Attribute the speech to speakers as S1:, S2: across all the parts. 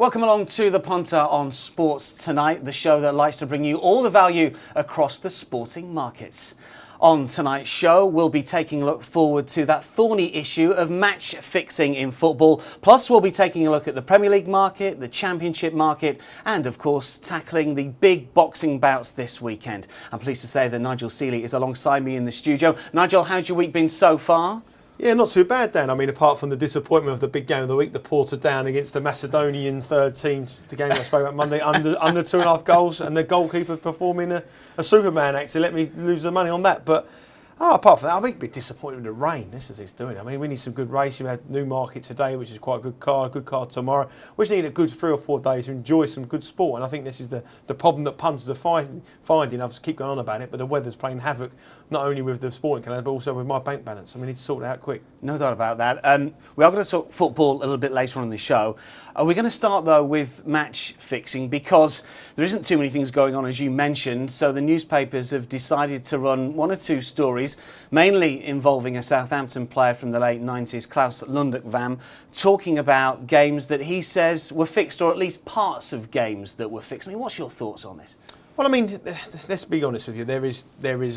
S1: Welcome along to the Punter on Sports Tonight, the show that likes to bring you all the value across the sporting markets. On tonight's show, we'll be taking a look forward to that thorny issue of match fixing in football. Plus, we'll be taking a look at the Premier League market, the Championship market, and of course, tackling the big boxing bouts this weekend. I'm pleased to say that Nigel Seeley is alongside me in the studio. Nigel, how's your week been so far?
S2: Yeah, not too bad, Dan. I mean, apart from the disappointment of the big game of the week, the Porter down against the Macedonian third team, the game I spoke about Monday, under 2.5 goals, and the goalkeeper performing a Superman act to let me lose the money on that. But apart from that, I'm a bit disappointed with the rain. This is what it's doing. I mean, we need some good racing. We had Newmarket today, which is quite a good car tomorrow. We just need a good 3 or 4 days to enjoy some good sport. And I think this is the problem that punters are finding. I keep going on about it, but the weather's playing havoc, not only with the sporting calendar, but also with my bank balance. And we need to sort it out quick. No
S1: doubt about that. We are going to talk football a little bit later on in the show. We're going to start, though, with match fixing because there isn't too many things going on, as you mentioned. So the newspapers have decided to run 1 or 2 stories, mainly involving a Southampton player from the late 90s, Klaus Lundekvam, talking about games that he says were fixed, or at least parts of games that were fixed. I mean, what's your thoughts on this?
S2: Well, I mean, let's be honest with you. There is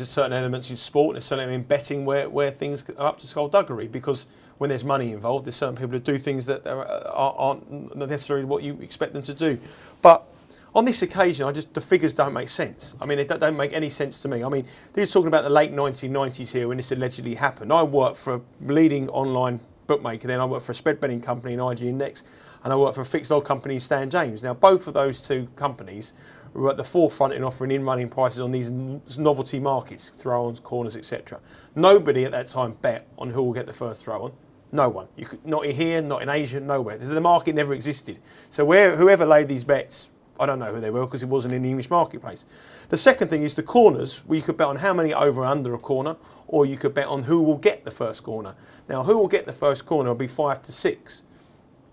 S2: a certain elements in sport, and certainly in betting where things are up to skullduggery, because when there's money involved, there's certain people who do things that aren't necessarily what you expect them to do. But on this occasion, the figures don't make sense. I mean, they don't make any sense to me. I mean, they're talking about the late 1990s here when this allegedly happened. I worked for a leading online bookmaker, then I worked for a spread betting company in IG Index, and I worked for a fixed odd company in Stan James. Now, both of those 2 companies were at the forefront in offering in-running prices on these novelty markets, throw-ons, corners, etc. Nobody at that time bet on who will get the first throw-on. No one. Not here, not in Asia, nowhere. The market never existed. So whoever laid these bets, I don't know who they were because it wasn't in the English marketplace. The second thing is the corners, where you could bet on how many over and under a corner, or you could bet on who will get the first corner. Now, who will get the first corner will be 5 to 6.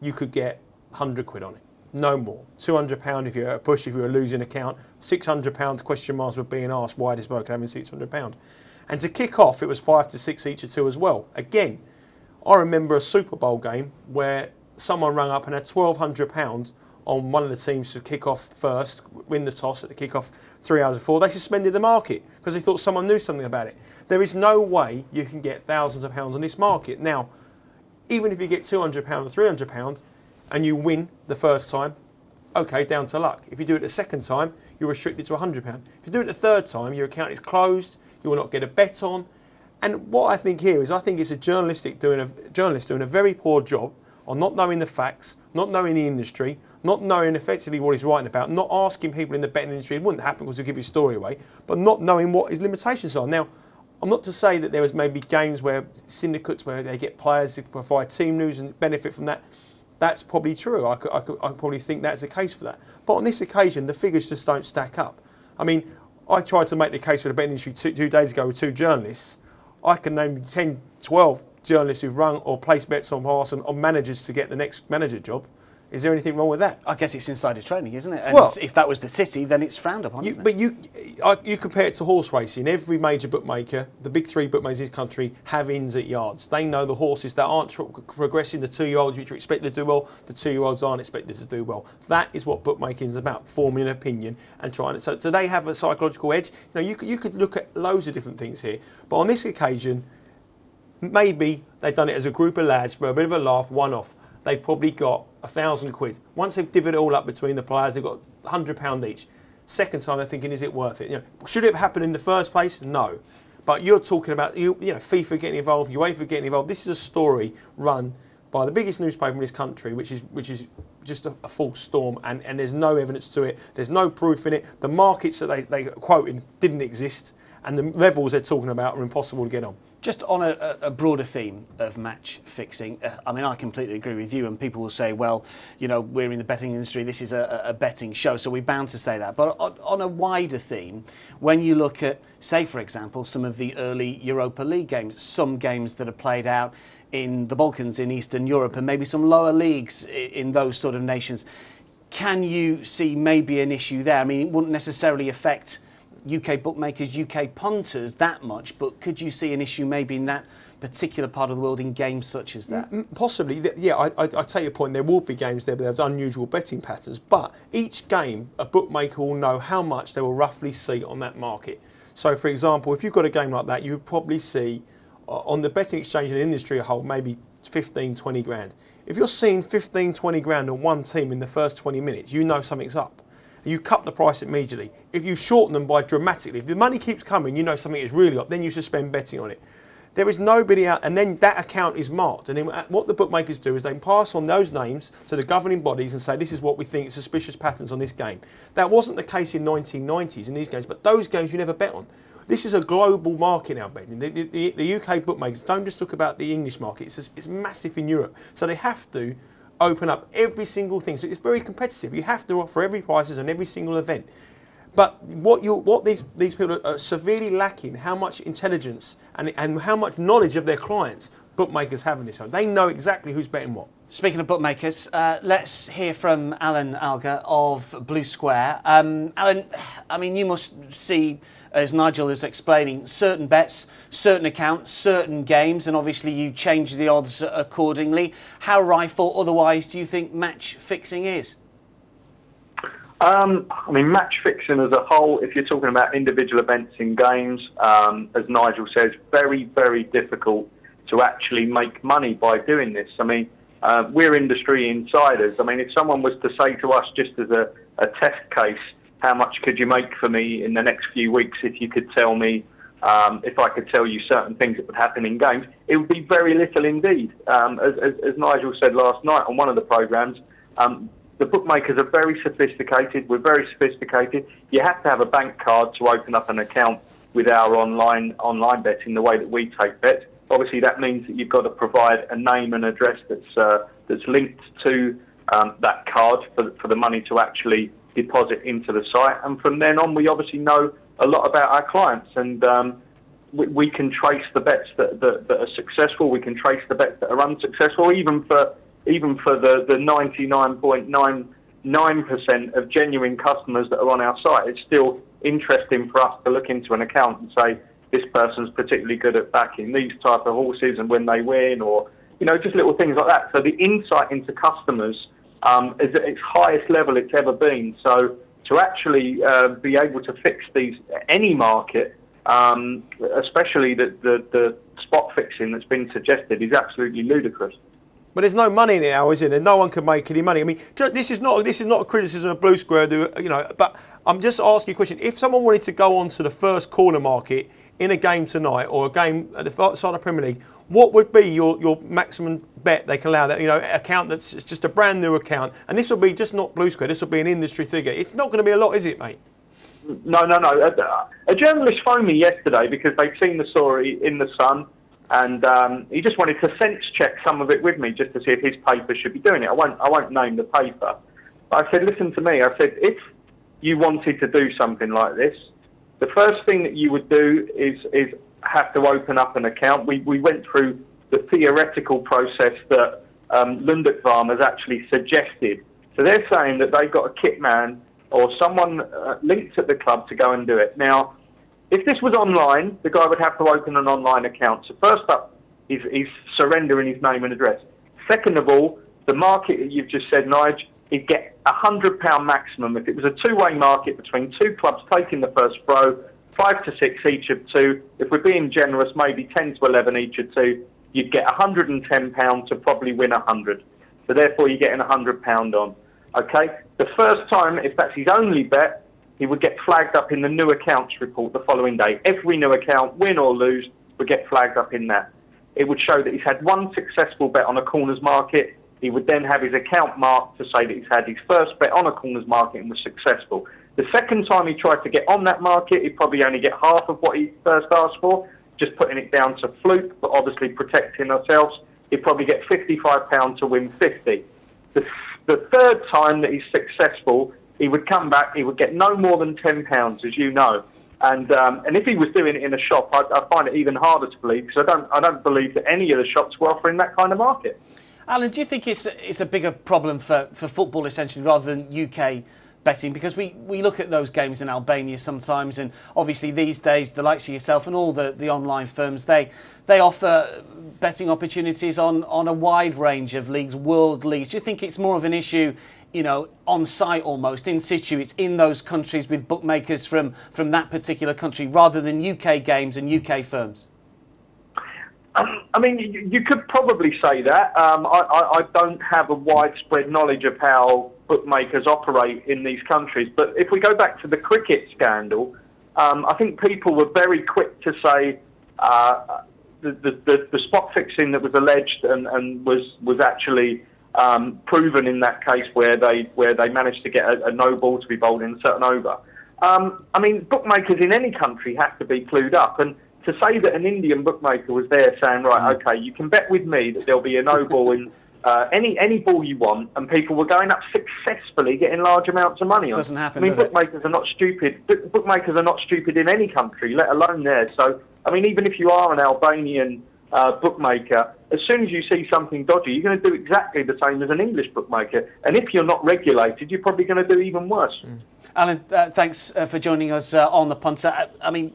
S2: You could get 100 quid on it. No more. £200 if you're at a push, if you're a losing account. £600 question marks were being asked why this bloke having £600. And to kick off, it was 5 to 6 each of 2 as well. Again, I remember a Super Bowl game where someone rang up and had £1,200 on one of the teams to kick off first, win the toss at the kick off 3 hours before. They suspended the market because they thought someone knew something about it. There is no way you can get thousands of pounds on this market. Now, even if you get £200 or £300, and you win the first time, okay, down to luck. If you do it the second time, you're restricted to £100. If you do it the third time, your account is closed, you will not get a bet on. And what I think here is, I think it's a journalist doing a very poor job on not knowing the facts, not knowing the industry, not knowing effectively what he's writing about, not asking people in the betting industry. It wouldn't happen because he'll give his story away, but not knowing what his limitations are. Now, I'm not to say that there was maybe games where syndicates where they get players to provide team news and benefit from that. That's probably true. I probably think that's the case for that. But on this occasion, the figures just don't stack up. I mean, I tried to make the case for the betting industry 2 days ago with 2 journalists. I can name 10, 12 journalists who've rung or placed bets on behalf on managers to get the next manager job. Is there anything wrong with that?
S1: I guess it's insider trading, isn't it? And
S2: well,
S1: if that was the City, then it's frowned upon, isn't it?
S2: But you compare it to horse racing. Every major bookmaker, the big 3 bookmakers in this country, have ins at yards. They know the horses that aren't progressing, the 2-year-olds which are expected to do well, the 2-year-olds aren't expected to do well. That is what bookmaking is about, forming an opinion and trying to... So do they have a psychological edge? You know, you could look at loads of different things here. But on this occasion, maybe they've done it as a group of lads for a bit of a laugh, one-off. They've probably got 1,000 quid. Once they've divvied it all up between the players, they've got £100 each. Second time, they're thinking, is it worth it? You know, should it have happened in the first place? No. But you're talking about FIFA getting involved, UEFA getting involved. This is a story run by the biggest newspaper in this country, which is just a false storm, and there's no evidence to it. There's no proof in it. The markets that they quoted didn't exist, and the levels they're talking about are impossible to get on.
S1: Just on a broader theme of match fixing, I mean, I completely agree with you, and people will say, well, you know, we're in the betting industry, this is a betting show, so we're bound to say that. But on a wider theme, when you look at, say, for example, some of the early Europa League games, some games that are played out in the Balkans, in Eastern Europe, and maybe some lower leagues in those sort of nations, can you see maybe an issue there? I mean, it wouldn't necessarily affect UK bookmakers, UK punters that much, but could you see an issue maybe in that particular part of the world in games such as that?
S2: Possibly, yeah, I take your point. There will be games there, but there's unusual betting patterns. But each game, a bookmaker will know how much they will roughly see on that market. So, for example, if you've got a game like that, you would probably see on the betting exchange and industry as a whole, maybe 15, 20 grand. If you're seeing 15, 20 grand on one team in the first 20 minutes, you know something's up. You cut the price immediately. If you shorten them by dramatically, if the money keeps coming, you know something is really up, then you suspend betting on it. There is nobody out, and then that account is marked. And then what the bookmakers do is they pass on those names to the governing bodies and say, this is what we think suspicious patterns on this game. That wasn't the case in 1990s in these games, but those games you never bet on. This is a global market now, betting. The UK bookmakers don't just talk about the English market. It's massive in Europe. So they have to open up every single thing. So it's very competitive. You have to offer every prices on every single event. But what these people are severely lacking, how much intelligence and how much knowledge of their clients bookmakers have in this one. They know exactly who's betting what.
S1: Speaking of bookmakers, let's hear from Alan Alger of Blue Square. Alan, I mean, you must see, as Nigel is explaining, certain bets, certain accounts, certain games, and obviously you change the odds accordingly. How rife or otherwise do you think match fixing is?
S3: I mean, match fixing as a whole, if you're talking about individual events in games, as Nigel says, very, very difficult to actually make money by doing this. I mean, we're industry insiders. I mean, if someone was to say to us just as a test case, how much could you make for me in the next few weeks if you could tell me, if I could tell you certain things that would happen in games, it would be very little indeed. As Nigel said last night on one of the programmes, the bookmakers are very sophisticated. We're very sophisticated. You have to have a bank card to open up an account with our online betting the way that we take bets. Obviously, that means that you've got to provide a name and address that's linked to that card for the money to actually deposit into the site. And from then on, we obviously know a lot about our clients, and we can trace the bets that are successful. We can trace the bets that are unsuccessful, even for the 99.99% of genuine customers that are on our site. It's still interesting for us to look into an account and say, this person's particularly good at backing these type of horses and when they win, or, you know, just little things like that. So the insight into customers is at its highest level it's ever been. So to actually be able to fix these, any market, especially the spot fixing that's been suggested, is absolutely ludicrous.
S2: But there's no money in it now, is it? No one can make any money. I mean, this is not a criticism of Blue Square, you know. But I'm just asking you a question. If someone wanted to go on to the first corner market in a game tonight, or a game at the start of the Premier League, what would be your maximum bet they can allow? That, you know, account that's just a brand new account, and this will be just not Blue Square. This will be an industry figure. It's not going to be a lot, is it, mate?
S3: No. A journalist phoned me yesterday because they'd seen the story in the Sun. And he just wanted to sense check some of it with me just to see if his paper should be doing it. I won't name the paper. But I said, listen to me. I said, if you wanted to do something like this, the first thing that you would do is have to open up an account. We went through the theoretical process that Lundekvam has actually suggested. So they're saying that they've got a kit man or someone linked at the club to go and do it. Now, if this was online, the guy would have to open an online account. So first up, he's surrendering his name and address. Second of all, the market that you've just said, Nigel, he'd get £100 maximum. If it was a two-way market between two clubs taking the first throw, 5 to 6 each of two. If we're being generous, maybe 10 to 11 each of two. You'd get £110 to probably win 100. So therefore, you're getting £100 on. Okay? The first time, if that's his only bet, he would get flagged up in the new accounts report the following day. Every new account, win or lose, would get flagged up in that. It would show that he's had one successful bet on a corners market. He would then have his account marked to say that he's had his first bet on a corners market and was successful. The second time he tried to get on that market, he'd probably only get half of what he first asked for, just putting it down to fluke, but obviously protecting ourselves. He'd probably get £55 to win 50. The third time that he's successful, he would come back, he would get no more than £10, as you know. And if he was doing it in a shop, I find it even harder to believe, because I don't believe that any of the shops were offering that kind of market.
S1: Alan, do you think it's a bigger problem for football, essentially, rather than UK betting, because we look at those games in Albania sometimes, and obviously these days the likes of yourself and all the online firms, they offer betting opportunities on a wide range of leagues, world leagues. Do you think it's more of an issue, you know, on site almost, in situ, it's in those countries with bookmakers from that particular country rather than UK games and UK firms?
S3: I mean, you could probably say that. I don't have a widespread knowledge of how bookmakers operate in these countries. But if we go back to the cricket scandal, I think people were very quick to say the spot fixing that was alleged and was actually proven in that case, where they managed to get a no ball to be bowled in a certain over. I mean, bookmakers in any country have to be clued up, and to say that an Indian bookmaker was there saying, right, okay, you can bet with me that there'll be a no ball in any ball you want, and people were going up successfully getting large amounts of money on it.
S1: Doesn't happen,
S3: I mean,
S1: does
S3: bookmakers are not stupid. Bookmakers are not stupid in any country, let alone there. So, I mean, even if you are an Albanian bookmaker, as soon as you see something dodgy, you're going to do exactly the same as an English bookmaker. And if you're not regulated, you're probably going to do even worse.
S1: Alan, thanks for joining us on the Punter. I mean,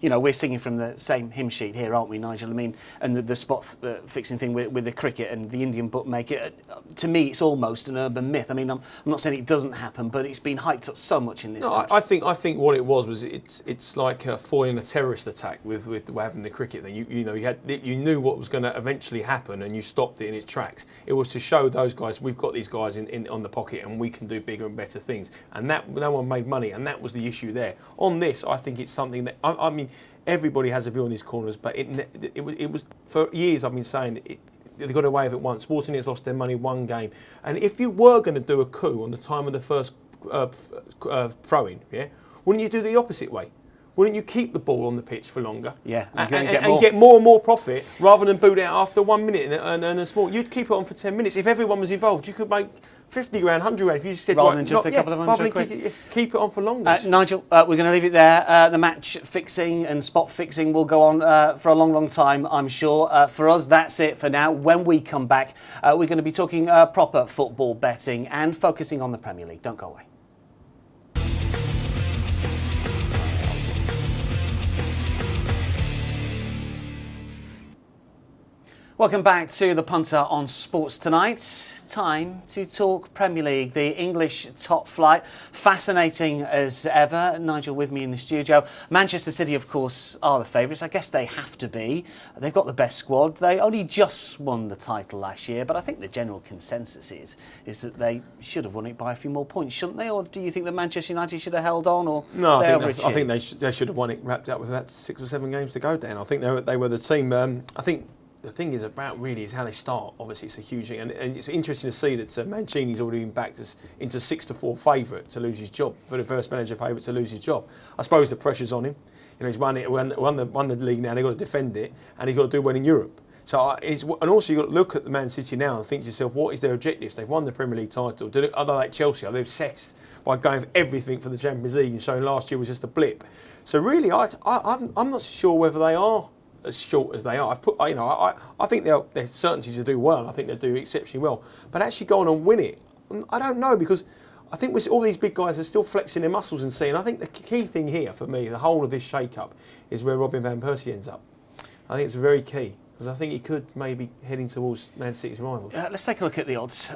S1: you know, we're singing from the same hymn sheet here, aren't we, Nigel? I mean, and the spot fixing thing with the cricket and the Indian bookmaker, to me, it's almost an urban myth. I mean, I'm not saying it doesn't happen, but it's been hyped up so much in this country.
S2: I think what it was it's like foiling a terrorist attack with having the cricket thing. You knew what was going to eventually happen, and you stopped it in its tracks. It was to show those guys, we've got these guys on the pocket, and we can do bigger and better things. And that no one made money, and that was the issue there. On this, I think it's something that I mean, everybody has a view on these corners, but it was for years I've been saying they got away with it once. Sporting lost their money one game, and if you were going to do a coup on the time of the first throw-in, wouldn't you do the opposite way? Wouldn't you keep the ball on the pitch for longer?
S1: Yeah,
S2: and get more and more profit rather than boot it out after 1 minute and a small. You'd keep it on for 10 minutes. If everyone was involved, you could make 50 grand, 100 grand. If you just said,
S1: rather than just a couple of hundred
S2: quid. Keep it on for longer.
S1: Nigel, we're going to leave it there. The match fixing and spot fixing will go on for a long, long time, I'm sure. For us, that's it for now. When we come back, we're going to be talking proper football betting and focusing on the Premier League. Don't go away. Welcome back to the Punter on Sports Tonight. Time to talk Premier League, the English top flight. Fascinating as ever. Nigel with me in the studio. Manchester City, of course, are the favourites. I guess they have to be. They've got the best squad. They only just won the title last year, but I think the general consensus is that they should have won it by a few more points, shouldn't they? Or do you think that Manchester United should have held on? Or
S2: no, I think they should have won it wrapped up with about 6 or 7 games to go, Dan. I think they were the team. I think the thing is how they start. Obviously, it's a huge thing, and it's interesting to see that Mancini's already been backed into 6-4 favourite to lose his job, for the first manager favourite to lose his job. I suppose the pressure's on him. You know, he's won the league now. They've got to defend it, and he's got to do well in Europe. So, and also you've got to look at the Man City now and think to yourself, what is their objectives? They've won the Premier League title. Are they like Chelsea? Are they obsessed by going for everything for the Champions League and showing last year was just a blip? So really, I'm not sure whether they are as short as they are. I think they're certainty to do well. I think they'll do exceptionally well. But actually go on and win it, I don't know, because I think all these big guys are still flexing their muscles and seeing. I think the key thing here for me, the whole of this shake-up, is where Robin van Persie ends up. I think it's very key, because I think he could maybe heading towards Man City's rivals.
S1: Let's take a look at the odds,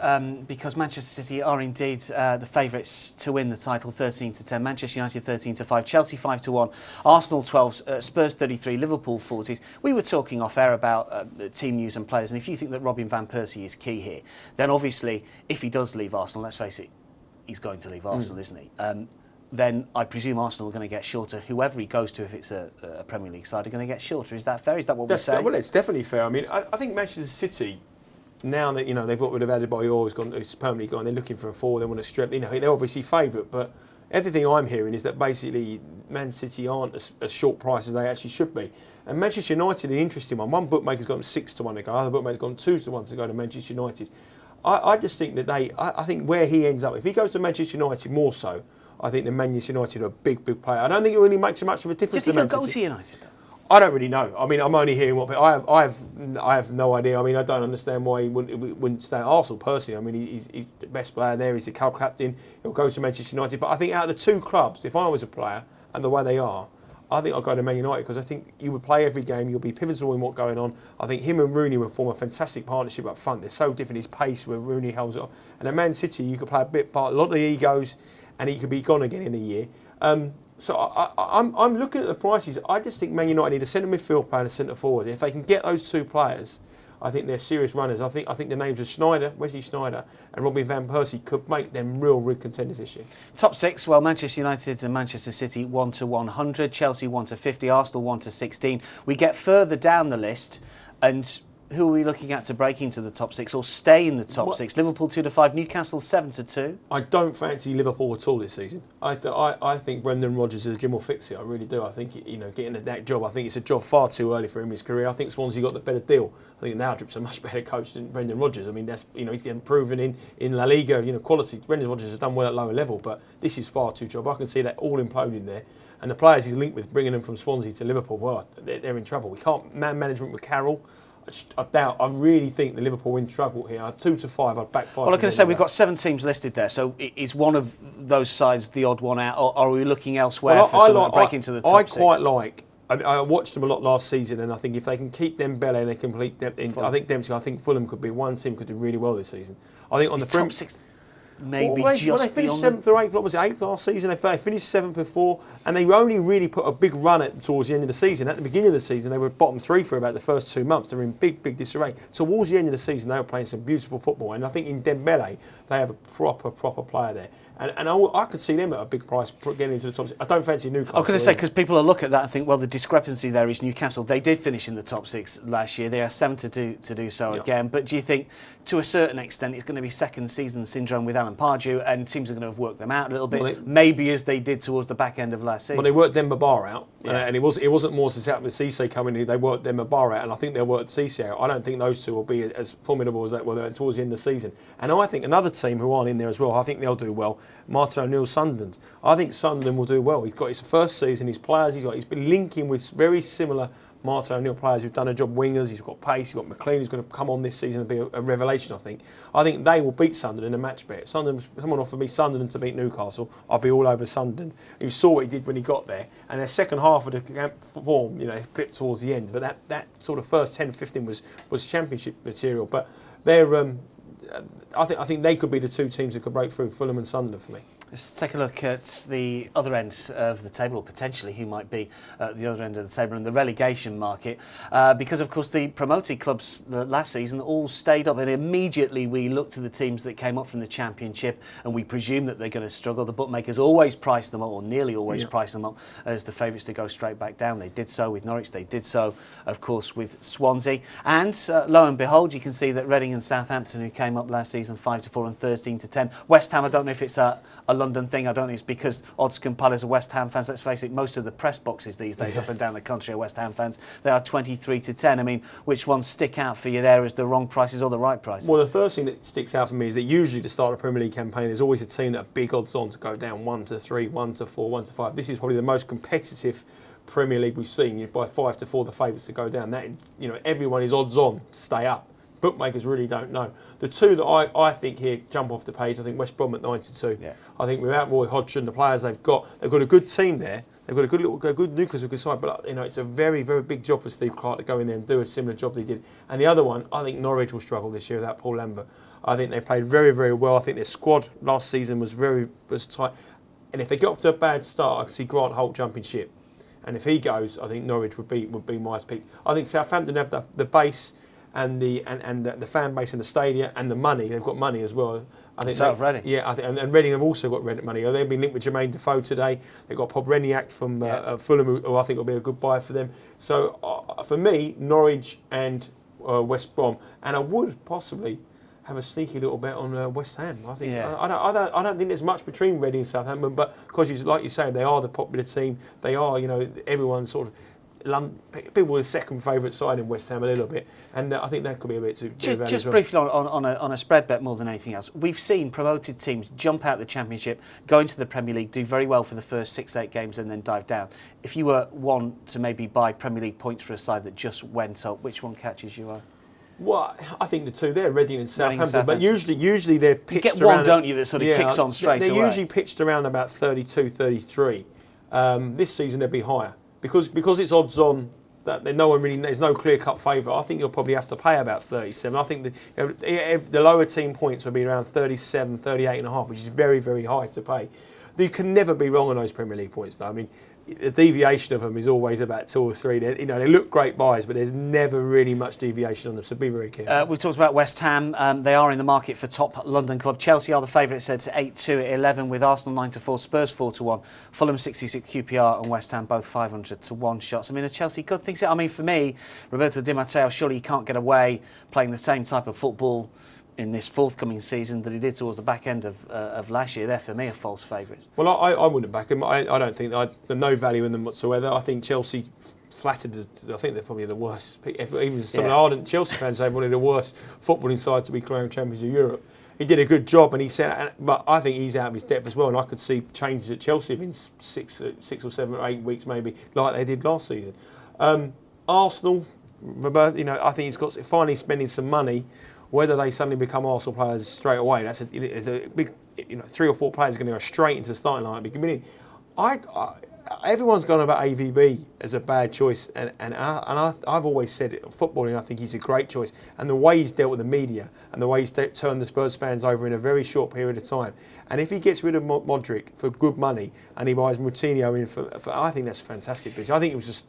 S1: because Manchester City are indeed the favourites to win the title, 13-10. Manchester United 13-5, Chelsea 5-1, Arsenal 12, Spurs 33, Liverpool 40s. We were talking off air about the team news and players, and if you think that Robin van Persie is key here, then obviously if he does leave Arsenal, let's face it, he's going to leave Arsenal, isn't he? Then I presume Arsenal are going to get shorter. Whoever he goes to, if it's a Premier League side, are going to get shorter. Is that fair? Is that what we're saying?
S2: Well, it's definitely fair. I mean, I think Manchester City, now that they've got rid of Adebayor, it's permanently gone. They're looking for a 4. They want to strip. They're obviously favourite, but everything I'm hearing is that basically Man City aren't as short price as they actually should be. And Manchester United, the interesting one. One bookmaker's got them 6-1 to go. Other bookmaker's got them 2-1 to go to Manchester United. I just think that I think where he ends up, if he goes to Manchester United more so, I think the Manchester United are a big player. I don't think it really makes much of a difference.
S1: Do you think he'll go to United, though?
S2: I don't really know. I mean, I'm only hearing what I have no idea. I mean, I don't understand why he wouldn't stay at Arsenal personally. I mean, he's the best player there. He's the club captain. He'll go to Manchester United. But I think out of the two clubs, if I was a player and the way they are, I think I'll go to Man United because I think you would play every game. You'll be pivotal in what's going on. I think him and Rooney would form a fantastic partnership up front. They're so different. His pace where Rooney holds it on. And at Man City, you could play a lot of the egos, and he could be gone again in a year. So I'm looking at the prices. I just think Man United need a centre midfield player and a centre forward. If they can get those two players, I think they're serious runners. I think the names of Sneijder, Wesley Sneijder, and Robin van Persie could make them real contenders this year.
S1: Top six, well, Manchester United and Manchester City 1 to 100, Chelsea 1 to 50, Arsenal 1 to 16. We get further down the list, and who are we looking at to break into the top six or stay in the top six? Liverpool 2 to 5, Newcastle 7 to 2.
S2: I don't fancy Liverpool at all this season. I think Brendan Rodgers is a Jim will fix it. I really do. I think getting that job. I think it's a job far too early for him in his career. I think Swansea got the better deal. I think Nowdrip's a much better coach than Brendan Rodgers. I mean, that's he's proven in La Liga quality. Brendan Rodgers has done well at lower level, but this is far too job. I can see that all imploding there. And the players he's linked with, bringing them from Swansea to Liverpool, well, they're in trouble. We can't man management with Carroll. I really think the Liverpool in trouble here. 2 to 5, I'd back 5.
S1: Well, I was going to say, we've got 7 teams listed there, so is one of those sides the odd one out, or are we looking elsewhere for someone to break into the top 6?
S2: I watched them a lot last season, and I think if they can keep Dembele and they complete them, I think Fulham could be one team could do really well this season. I think on the
S1: top 6. Maybe
S2: they
S1: just
S2: finished
S1: beyond
S2: 7th or 8th. What was it, 8th last season? They finished 7th before, and they only really put a big run towards the end of the season. At the beginning of the season, they were bottom 3 for about the first 2 months. They were in big disarray. Towards the end of the season, they were playing some beautiful football, and I think in Dembele, they have a proper player there. And I could see them at a big price getting into the top 6. I don't fancy Newcastle.
S1: I was going to say, because people will look at that and think, well, the discrepancy there is Newcastle. They did finish in the top 6 last year. They are 7 to do so again. But do you think, to a certain extent, it's going to be second season syndrome with Alan Alger, and teams are going to have worked them out a little bit, maybe as they did towards the back end of last season?
S2: Well, they worked Demba Ba out, and it wasn't more since out with Cisse coming in. They worked Demba Ba out, and I think they'll work Cisse out. I don't think those two will be as formidable as that were towards the end of the season. And I think another team who aren't in there as well, I think they'll do well. Martin O'Neill, Sunderland. I think Sunderland will do well. He's got his first season, his players, he's been linking with very similar Martin O'Neill players who've done a job, wingers, he's got pace, he's got McLean who's going to come on this season and be a revelation, I think. I think they will beat Sunderland in a match bet. Someone offered me Sunderland to beat Newcastle, I'll be all over Sunderland. You saw what he did when he got there, and their second half of the form, flipped towards the end, but that sort of first 10-15 was championship material. But they're, I think they could be the two teams that could break through, Fulham and Sunderland for me.
S1: Let's take a look at the other end of the table, or potentially who might be at the other end of the table in the relegation market, because of course the promoted clubs last season all stayed up, and immediately we look to the teams that came up from the Championship and we presume that they're going to struggle. The bookmakers always price them up, or nearly always price them up as the favourites to go straight back down. They did so with Norwich, they did so of course with Swansea, and lo and behold you can see that Reading and Southampton, who came up last season 5 to 4 and 13 to 10. West Ham, I don't know if it's a London thing. I don't think it's because odds compilers are West Ham fans. Let's face it, most of the press boxes these days up and down the country are West Ham fans. They are 23 to 10. I mean, which ones stick out for you there as the wrong prices or the right prices?
S2: Well, the first thing that sticks out for me is that usually to start a Premier League campaign, there's always a team that are big odds on to go down 1 to 3, 1 to 4, 1 to 5. This is probably the most competitive Premier League we've seen. By 5 to 4, the favourites to go down. That is, everyone is odds on to stay up. Bookmakers really don't know. The two that I think here jump off the page, I think West Brom at 9 to 2. Yeah. I think without Roy Hodgson, the players they've got a good team there. They've got a good nucleus of good side, but it's a very, very big job for Steve Clarke to go in there and do a similar job they did. And the other one, I think Norwich will struggle this year without Paul Lambert. I think they played very, very well. I think their squad last season was tight. And if they get off to a bad start, I can see Grant Holt jumping ship. And if he goes, I think Norwich would be my pick. I think Southampton have the base and the fan base and the stadium and the money. They've got money as well. I think
S1: so have Reading.
S2: Yeah, I think, and Reading have also got money. They've been linked with Jermaine Defoe today. They've got Pobreniak from Fulham, who I think will be a good buy for them. So for me, Norwich and West Brom, and I would possibly have a sneaky little bet on West Ham. I think I don't think there's much between Reading and Southampton, but because like you say, they are the popular team. They are, everyone sort of people were second favourite side in West Ham a little bit, and I think that could be a bit too.
S1: Just briefly on a spread bet more than anything else, we've seen promoted teams jump out the Championship, go into the Premier League, do very well for the first 6-8 games, and then dive down. If you were one to maybe buy Premier League points for a side that just went up, which one catches your eye?
S2: Well, I think the two there, Reading and Southampton. But usually they're pitched around.
S1: You get one, don't you, that sort of kicks on straight away.
S2: They're usually pitched around about 32, 33. This season they'll be higher because it's odds on that no one really. There's no clear cut favourite. I think you'll probably have to pay about 37. I think the lower team points will be around 37, 38 and a half, which is very, very high to pay. You can never be wrong on those Premier League points, though. I mean, the deviation of them is always about 2 or 3. They look great buys, but there's never really much deviation on them, so be very careful.
S1: We've talked about West Ham. They are in the market for top London club. Chelsea are the favourites at 8-2 at 11, with Arsenal 9-4, Spurs 4-1, Fulham 66 QPR, and West Ham both 500-1 shots. I mean, are Chelsea good things? I mean, for me, Roberto Di Matteo, surely he can't get away playing the same type of football in this forthcoming season that he did towards the back end of last year. They're, for me, a false favourites.
S2: Well, I wouldn't back him. I don't think there's no value in them whatsoever. I think Chelsea flattered. I think they're probably the worst. Even some of the ardent Chelsea fans say one of the worst footballing sides to be crowned champions of Europe. He did a good job, and he said, but I think he's out of his depth as well. And I could see changes at Chelsea in 6 or 7 or 8 weeks, maybe, like they did last season. Arsenal, Roberto, I think he's got finally spending some money. Whether they suddenly become Arsenal players straight away, that's a big, 3 or 4 players going to go straight into the starting line. Everyone's gone about AVB as a bad choice, and I've always said it, footballing, I think he's a great choice. And the way he's dealt with the media and the way he's turned the Spurs fans over in a very short period of time. And if he gets rid of Modric for good money and he buys Moutinho in for I think that's fantastic business. I think it was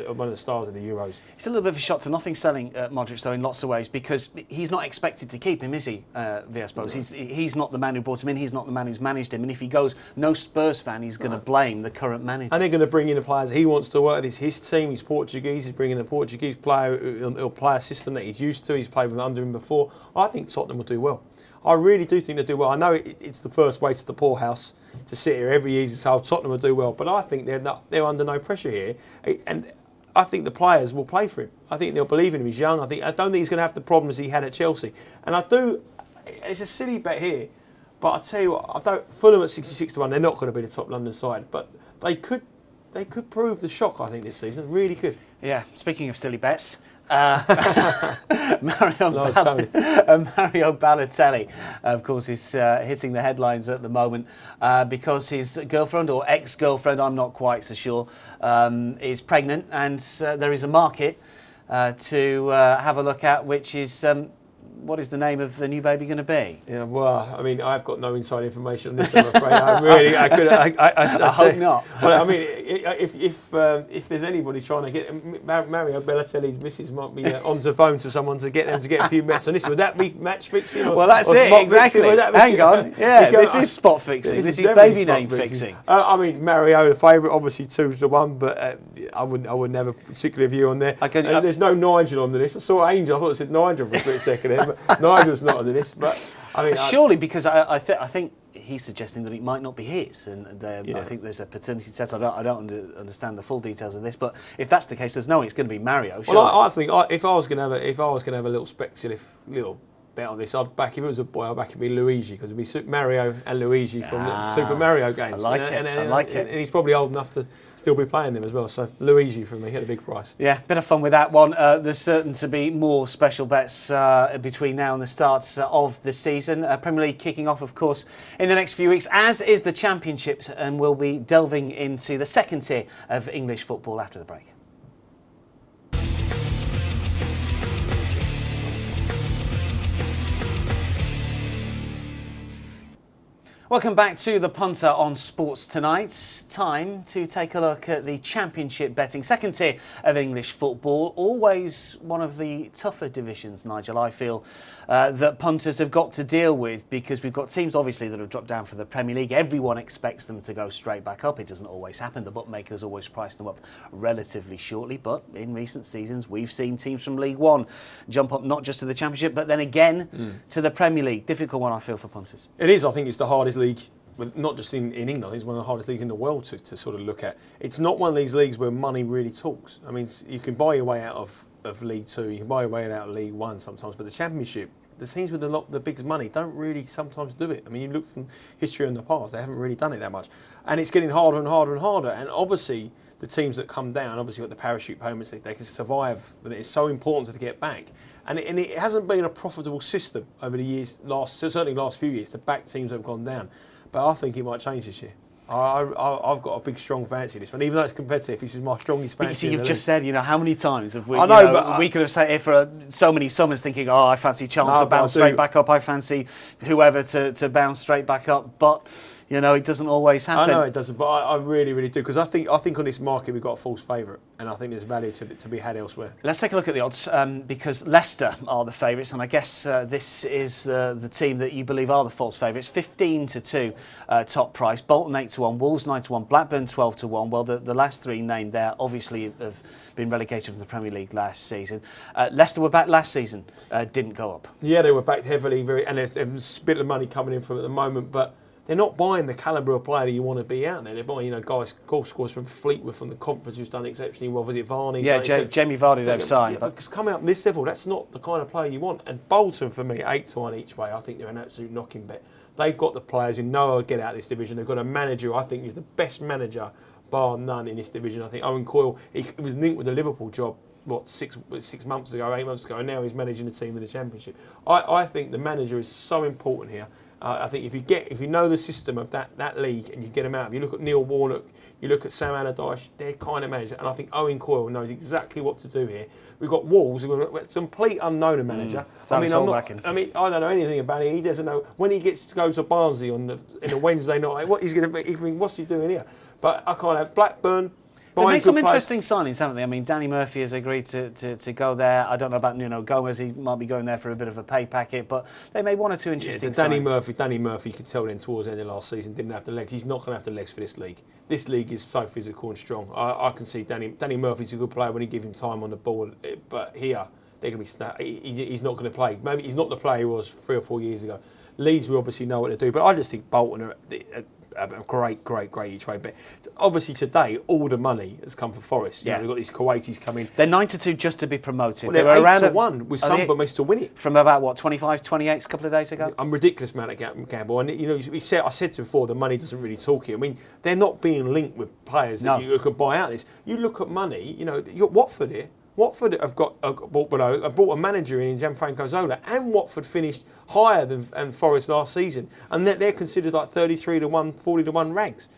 S2: one of the stars of the Euros.
S1: It's a little bit of a shot to nothing selling Modric, though, in lots of ways, because he's not expected to keep him, is he, Villas-Boas? He's not the man who brought him in, he's not the man who's managed him, and if he goes, no Spurs fan, he's going to blame the current manager.
S2: And they're going to bring in the players he wants to work with. It's his team, he's Portuguese, he's bringing a Portuguese player who'll play a system that he's used to, he's played with under him before. I think Tottenham will do well. I really do think they'll do well. I know it's the first way to the poorhouse to sit here every year and say, Tottenham will do well, but I think they're under no pressure here. And I think the players will play for him. I think they'll believe in him. He's young. I don't think he's going to have the problems he had at Chelsea. And it's a silly bet here, but I tell you what, Fulham at 66-1, they're not going to be the top London side, but they could prove the shock, I think, this season. Really could.
S1: Yeah, speaking of silly bets, Mario Balotelli, of course, is hitting the headlines at the moment because his girlfriend, or ex-girlfriend, I'm not quite so sure, is pregnant, and there is a market to have a look at, which is what is the name of the new baby going to be?
S2: Yeah, well, I mean, I've got no inside information on this, I'm afraid. I
S1: hope not.
S2: Well, I mean, if there's anybody trying to get Mario Balotelli's missus might be on the phone to someone to get them to get a few bets on this, would that be match fixing?
S1: Well, that's it, exactly. Hang on. Yeah, this is spot fixing. This is baby name fixing.
S2: I mean, Mario, the favourite, obviously 2-1, but I wouldn't have a particular view on there. There's no Nigel on the list. I saw Angel, I thought it said Nigel for a split second there. Nigel's not on the list, but I mean,
S1: surely because I think he's suggesting that it might not be his, and I think there's a paternity test. I don't understand the full details of this, but if that's the case, there's no way it's going to be Mario. Surely.
S2: Well, I think if I was going to have a little speculative little bet on this, if it was a boy, I'd back it be Luigi, because it'd be Mario and Luigi from the Super Mario games.
S1: I like it. I like it.
S2: And he's probably old enough to still be playing them as well. So Luigi for me at a big price.
S1: Yeah, bit of fun with that one. There's certain to be more special bets between now and the start of the season. Premier League kicking off, of course, in the next few weeks, as is the Championships, and we'll be delving into the second tier of English football after the break. Welcome back to the Punter on Sports Tonight. Time to take a look at the Championship betting, second tier of English football. Always one of the tougher divisions, Nigel, I feel, that punters have got to deal with, because we've got teams, obviously, that have dropped down for the Premier League. Everyone expects them to go straight back up. It doesn't always happen. The bookmakers always price them up relatively shortly. But in recent seasons, we've seen teams from League One jump up not just to the Championship, but then again to the Premier League. Difficult one, I feel, for punters.
S2: It is. I think it's the hardest league not just in England, I think it's one of the hardest leagues in the world to sort of look at. It's not one of these leagues where money really talks. I mean, you can buy your way out of League Two, you can buy your way out of League One sometimes, but the Championship, the teams with the biggest money don't really sometimes do it. I mean, you look from history in the past, they haven't really done it that much. And it's getting harder and harder and harder. And obviously, the teams that come down, obviously got the parachute payments, they can survive, but it's so important to get back. And it hasn't been a profitable system over the years, certainly last few years, to back teams that have gone down. But I think it might change this year. I've got a big, strong fancy this one, even though it's competitive. This is my strongest fancy.
S1: But you see, you've just said, how many times have we?
S2: I know, but
S1: we could have sat here for so many summers thinking, oh, I fancy Charlton to bounce straight back up. I fancy whoever to bounce straight back up. But it doesn't always happen.
S2: I know it doesn't, but I really, really do, because I think on this market we've got a false favourite, and I think there's value to be had elsewhere.
S1: Let's take a look at the odds, because Leicester are the favourites, and I guess this is the team that you believe are the false favourites. 15-2 top price. Bolton 8-1, Wolves 9-1, Blackburn 12-1. Well, the last three named there obviously have been relegated from the Premier League last season. Leicester were back last season, didn't go up.
S2: Yeah, they were back heavily, and there's a bit of money coming in from at the moment, but they're not buying the calibre of player that you want to be out there. They're buying, guys, goal scorers from Fleetwood, from the Conference, who's done exceptionally well. Was it Varney?
S1: Yeah, Jamie Vardy they've signed.
S2: Yeah, but coming up this level, that's not the kind of player you want. And Bolton, for me, 8-1 each way, I think they're an absolute knocking bet. They've got the players who know how to get out of this division. They've got a manager who I think is the best manager, bar none, in this division. I think Owen Coyle, he was linked with the Liverpool job, 6 months ago, 8 months ago, and now he's managing the team in the Championship. I think the manager is so important here. I think if you know the system of that league and you get them out, if you look at Neil Warnock, you look at Sam Allardyce, they're kind of managers, and I think Owen Coyle knows exactly what to do here. We've got Wolves, who've got a complete unknown manager. I don't know anything about it. He doesn't know when he gets to go to Barnsley in a Wednesday night. What's he doing here? But I can't have Blackburn.
S1: They made some interesting signings, haven't they? I mean, Danny Murphy has agreed to go there. I don't know about Nuno Gomez. He might be going there for a bit of a pay packet, but they made one or two interesting signings.
S2: Danny Murphy, you could tell then towards the end of last season, didn't have the legs. He's not going to have the legs for this league. This league is so physical and strong. I can see Danny Murphy's a good player when you give him time on the ball, but here they're going to be. He's not going to play. Maybe he's not the player he was 3 or 4 years ago. Leeds will obviously know what to do, but I just think Bolton are a great each way bet. Obviously today, all the money has come for Forest. They've got these Kuwaitis coming.
S1: They're 9-2 just to be promoted.
S2: Well, they're
S1: were
S2: around 8-1 with some, but they still win it.
S1: From about, 25, 28 a couple of days ago?
S2: I'm ridiculous amount of gamble. And I said to before, the money doesn't really talk here. I mean, they're not being linked with players that you could buy out this. You look at money, you got Watford here. Watford have brought a manager in Gianfranco Zola, and Watford finished higher than Forest last season, and they're considered like 33-1, 40-1 rags.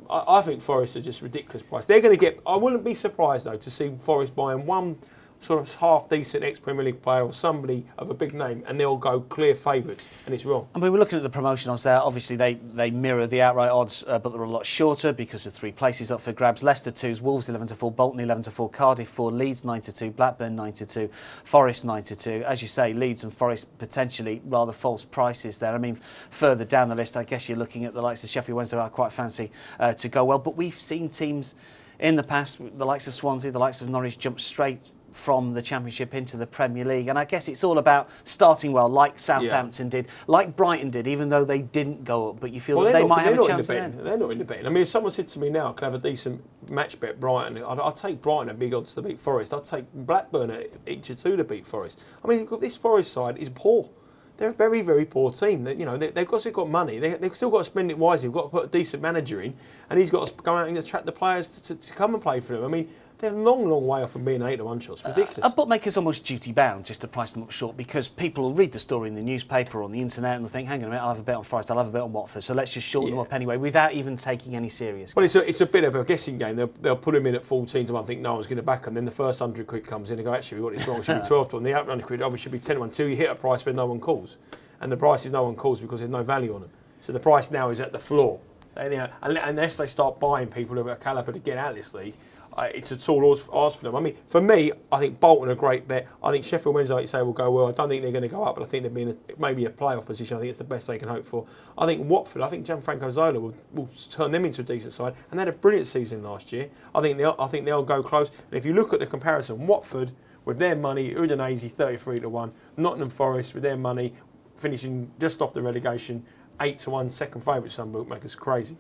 S2: I think Forest are just ridiculous price. They're going to get. I wouldn't be surprised though to see Forest buying one sort of half decent ex-Premier League player or somebody of a big name, and they'll go clear favourites, and it's wrong.
S1: I mean, we're looking at the promotion odds there. Obviously, they mirror the outright odds, but they're a lot shorter because of 3 places up for grabs. Leicester 2s, Wolves 11-4, Bolton 11-4, Cardiff 4, Leeds 9-2, Blackburn 9-2, Forest 9-2. As you say, Leeds and Forest potentially rather false prices there. I mean, further down the list, I guess you're looking at the likes of Sheffield Wednesday, I quite fancy to go well. But we've seen teams in the past, the likes of Swansea, the likes of Norwich, jump straight from the Championship into the Premier League, and I guess it's all about starting well, like Southampton did, like Brighton did, even though they didn't go up, but you feel that they might have a chance then.
S2: They're not in the betting. I mean, if someone said to me now I could have a decent match bet Brighton, I'd take Brighton at big odds to beat Forest. I'd take Blackburn at each of 2 to beat Forest. I mean, this Forest side is poor. They're a very, very poor team. They've got money. They've still got to spend it wisely. They've got to put a decent manager in, and he's got to go out and attract the players to come and play for them. I mean, they're a long way off from being 8-1 shots. Ridiculous.
S1: A bookmaker's almost duty bound just to price them up short, because people will read the story in the newspaper or on the internet and they'll think, hang on a minute, I'll have a bet on Forest, I'll have a bet on Watford, so let's just shorten them up anyway without even taking any serious.
S2: Well, it's a bit of a guessing game. They'll put them in at 14 to 1, think no one's going to back them. Then the first 100 quid comes in and go, actually, we got this wrong, it should be 12 to 1. The other 100 quid, it should be 10 to 1 until you hit a price where no one calls. And the price is no one calls because there's no value on them. So the price now is at the floor. Unless they start buying people of a calibre to get out of this league, it's a tall ask for them. I mean, for me, I think Bolton are a great bet. I think Sheffield Wednesday, like you say, will go well. I don't think they're going to go up, but I think they'll be in maybe a playoff position. I think it's the best they can hope for. I think Watford, I think Gianfranco Zola will turn them into a decent side, and they had a brilliant season last year. I think they'll go close. And if you look at the comparison, Watford with their money, Udinese 33 to 1, Nottingham Forest with their money finishing just off the relegation, 8-1 second favourite. Some bookmakers, crazy.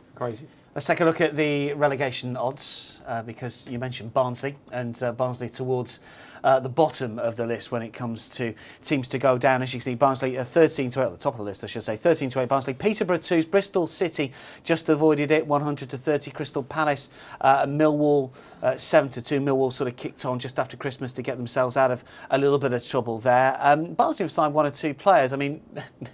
S1: Let's take a look at the relegation odds because you mentioned Barnsley, and Barnsley towards the bottom of the list when it comes to teams to go down. As you can see, Barnsley 13 to 8 at the top of the list, I should say. 13 to 8 Barnsley, Peterborough 2s, Bristol City just avoided it, 100 to 30. Crystal Palace, Millwall 7 to 2. Millwall sort of kicked on just after Christmas to get themselves out of a little bit of trouble there. Barnsley have signed 1 or 2 players. I mean,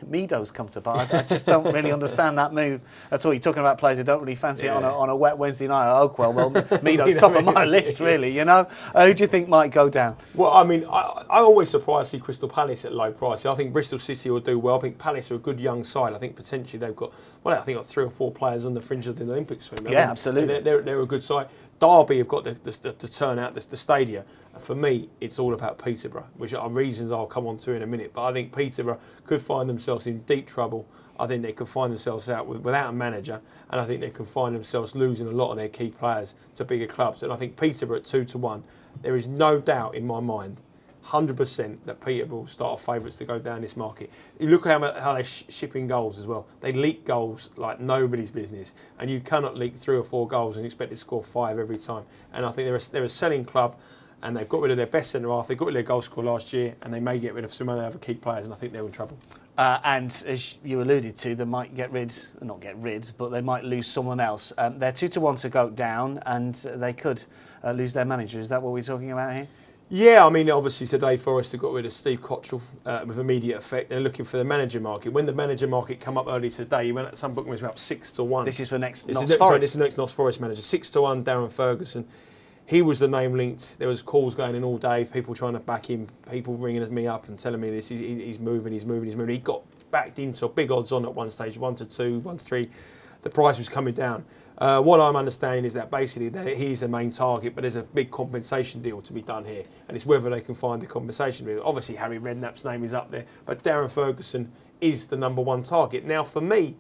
S1: Meadows come to Bar. I just don't really understand that move. That's all. You're talking about players who don't really fancy it on a wet Wednesday night at Oakwell. Well, Meadows top of my list, really. You know, who do you think might go down?
S2: Well, I mean, I'm always surprised to see Crystal Palace at low price. I think Bristol City will do well. I think Palace are a good young side. I think potentially they've got, well, I think got 3 or 4 players on the fringe of the Olympic swim.
S1: Yeah, absolutely.
S2: They're a good side. Derby have got the turnout, the stadia. For me, it's all about Peterborough, which are reasons I'll come on to in a minute. But I think Peterborough could find themselves in deep trouble. I think they could find themselves out without a manager, and I think they can find themselves losing a lot of their key players to bigger clubs. And I think Peterborough at 2 to 1, there is no doubt in my mind, 100% that Peterborough will start off favourites to go down this market. You look at how they're shipping goals as well. They leak goals like nobody's business, and you cannot leak 3 or 4 goals and expect to score 5 every time. And I think they're a selling club, and they've got rid of their best centre half. They got rid of their goal scorer last year, and they may get rid of some other key players, and I think they're in trouble.
S1: And as you alluded to, they might not get rid, but they might lose someone else. They're 2 to 1 to go down, and they could lose their manager. Is that what we're talking about here?
S2: Yeah, I mean, obviously today Forest have got rid of Steve Cottrell with immediate effect. They're looking for the manager market. When the manager market come up early today, you went at some bookmakers about 6 to 1.
S1: This is for next
S2: This
S1: Notts
S2: is
S1: Forest.
S2: This is next Notts Forest manager. 6 to 1, Darren Ferguson. He was the name linked. There was calls going in all day, people trying to back him, people ringing me up and telling me this. He's moving. He got backed into big odds on at one stage, 1 to 2, 1 to 3. The price was coming down. What I'm understanding is that basically he's the main target, but there's a big compensation deal to be done here, and it's whether they can find the compensation deal. Obviously, Harry Redknapp's name is up there, but Darren Ferguson is the #1 target. Now, for me,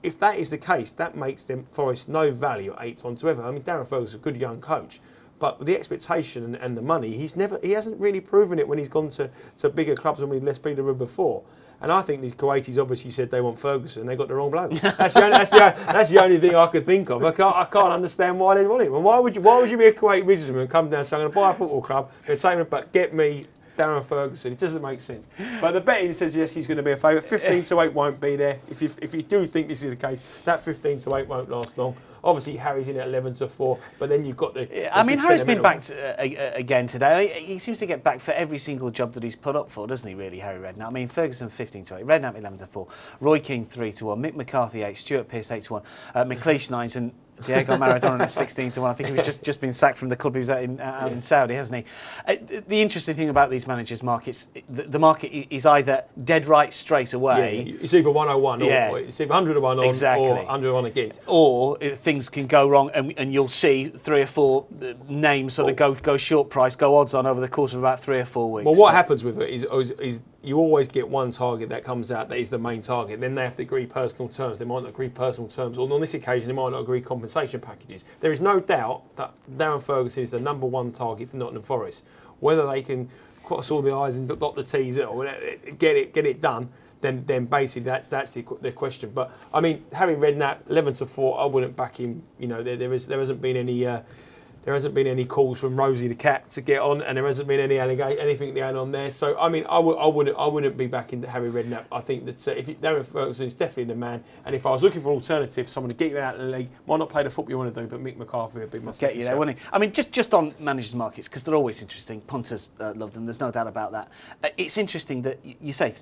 S2: if that is the case, that makes them Forest no value at 8 to 1 to ever. I mean, Darren Ferguson's a good young coach, but with the expectation and the money, he hasn't really proven it when he's gone to bigger clubs and with less Peterborough before. And I think these Kuwaitis obviously said they want Ferguson. They got the wrong bloke. That's the only thing I could think of. I can't understand why they want him. And why would you be a Kuwaiti businessman and come down and say, I'm going to buy a football club, going to take him, but get me Darren Ferguson? It doesn't make sense. But the betting says yes, he's going to be a favourite. 15 to 8 won't be there. If you do think this is the case, that 15 to 8 won't last long. Obviously, Harry's in at 11 to 4, but then you've got the.
S1: I mean, Harry's been backed again today. He seems to get backed for every single job that he's put up for, doesn't he? Really, Harry Redknapp. I mean, Ferguson 15 to 8, Redknapp 11 to 4, Roy Keane 3 to 1, Mick McCarthy 8, Stuart Pearce 8 to 1, McLeish 9, and Diego Maradona at 16 to 1. I think he was just been sacked from the club he was out in Saudi, hasn't he? The interesting thing about these managers' markets, the market is either dead right straight away.
S2: Yeah, it's either 101 or it's either 101 on or 101 against.
S1: Or things can go wrong, and you'll see 3 or 4 names sort of go short price, go odds on over the course of about 3 or 4 weeks.
S2: Well, what happens with it is you always get one target that comes out that is the main target. Then they have to agree personal terms. They might not agree personal terms, or on this occasion, they might not agree compensation packages. There is no doubt that Darren Ferguson is the #1 target for Nottingham Forest. Whether they can cross all the I's and dot the T's or get it done, then basically that's the question. But I mean, Harry Redknapp 11 to 4, I wouldn't back him. You know, there hasn't been any. There hasn't been any calls from Rosie the cat to get on, and there hasn't been anything going on there. So I mean, I wouldn't be backing Harry Redknapp. I think that Darren Ferguson is definitely the man. And if I was looking for an alternative, someone to get you out of the league, might not play the football you want to do, but Mick McCarthy would be my second.
S1: Get you there, wouldn't he? I mean, just on managers' markets, because they're always interesting. Punters love them. There's no doubt about that. It's interesting that you say